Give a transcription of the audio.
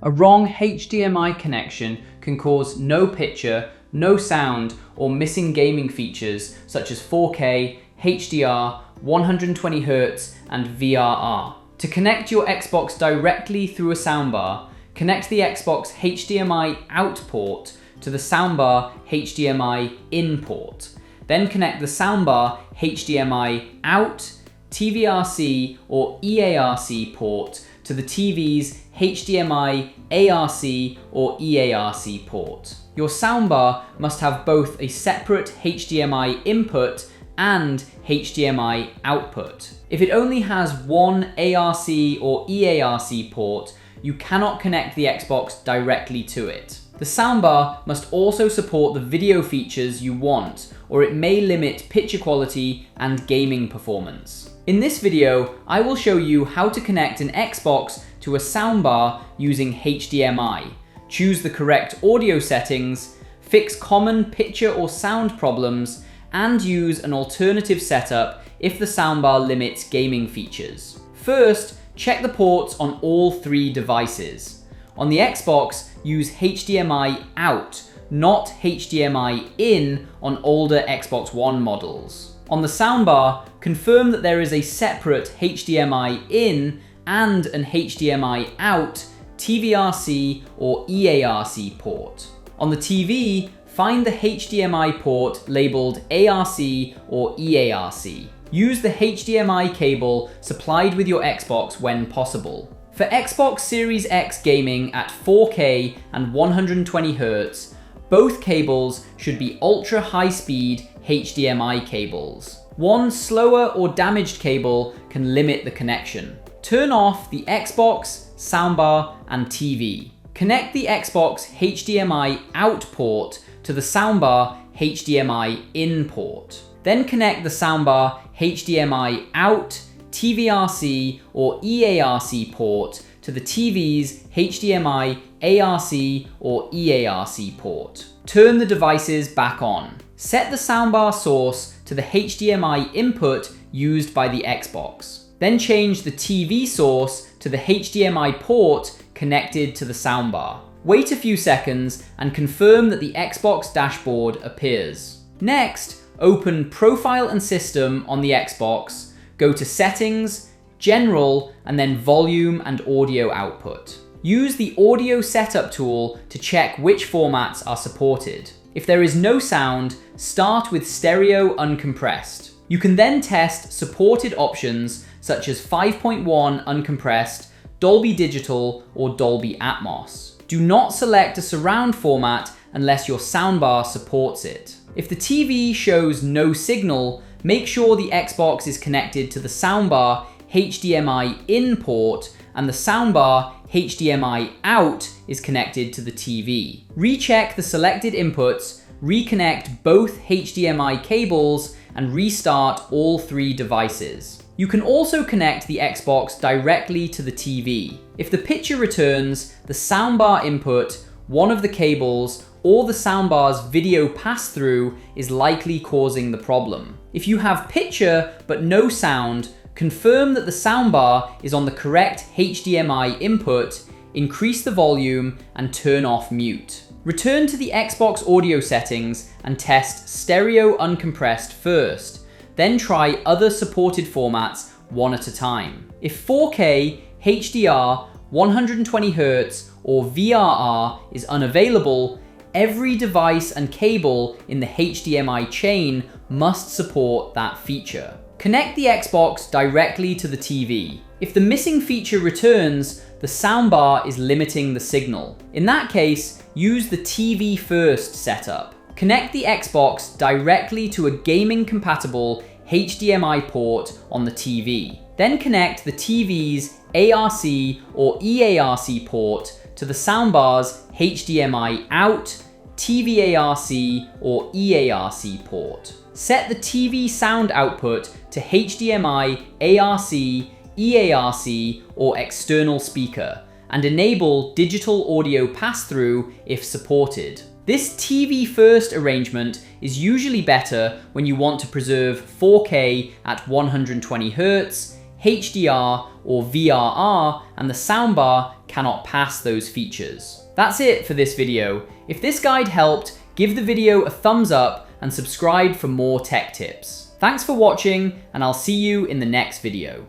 A wrong HDMI connection can cause no picture, no sound, or missing gaming features such as 4K, HDR, 120Hz, and VRR. To connect your Xbox directly through a soundbar, connect the Xbox HDMI OUT port to the soundbar HDMI IN port. Then connect the soundbar HDMI OUT, TVRC, or eARC port to the TV's HDMI ARC or eARC port. Your soundbar must have both a separate HDMI input and HDMI output. If it only has one ARC or eARC port, you cannot connect the Xbox directly to it. The soundbar must also support the video features you want, or it may limit picture quality and gaming performance. In this video, I will show you how to connect an Xbox to a soundbar using HDMI, choose the correct audio settings, fix common picture or sound problems, and use an alternative setup if the soundbar limits gaming features. First, check the ports on all three devices. On the Xbox, use HDMI out, not HDMI in on older Xbox One models. On the soundbar, confirm that there is a separate HDMI in and an HDMI out TVRC or eARC port. On the TV, find the HDMI port labeled ARC or eARC. Use the HDMI cable supplied with your Xbox when possible. For Xbox Series X gaming at 4K and 120Hz, both cables should be ultra high-speed HDMI cables. One slower or damaged cable can limit the connection. Turn off the Xbox, soundbar, and TV. Connect the Xbox HDMI out port to the soundbar HDMI in port. Then connect the soundbar HDMI out TVRC or eARC port to the TV's HDMI ARC or eARC port. Turn the devices back on. Set the soundbar source to the HDMI input used by the Xbox. Then change the TV source to the HDMI port connected to the soundbar. Wait a few seconds and confirm that the Xbox dashboard appears. Next, open Profile and System on the Xbox, go to Settings, General, and then Volume and Audio Output. Use the Audio Setup tool to check which formats are supported. If there is no sound, start with Stereo Uncompressed. You can then test supported options such as 5.1 uncompressed, Dolby Digital, or Dolby Atmos. Do not select a surround format unless your soundbar supports it. If the TV shows no signal, make sure the Xbox is connected to the soundbar HDMI in port and the soundbar HDMI out is connected to the TV. Recheck the selected inputs, reconnect both HDMI cables, and restart all three devices. You can also connect the Xbox directly to the TV. If the picture returns, the soundbar input, one of the cables, or the soundbar's video pass-through is likely causing the problem. If you have picture but no sound, confirm that the soundbar is on the correct HDMI input, increase the volume, and turn off mute. Return to the Xbox audio settings and test Stereo Uncompressed first, then try other supported formats one at a time. If 4K, HDR, 120Hz, or VRR is unavailable, every device and cable in the HDMI chain must support that feature. Connect the Xbox directly to the TV. If the missing feature returns, the soundbar is limiting the signal. In that case, use the TV first setup. Connect the Xbox directly to a gaming-compatible HDMI port on the TV. Then connect the TV's ARC or eARC port to the soundbar's HDMI out, TV ARC or eARC port. Set the TV sound output to HDMI ARC, eARC, or external speaker, and enable digital audio pass-through if supported. This TV first arrangement is usually better when you want to preserve 4K at 120Hz, HDR or VRR, and the soundbar cannot pass those features. That's it for this video. If this guide helped, give the video a thumbs up and subscribe for more tech tips. Thanks for watching, and I'll see you in the next video.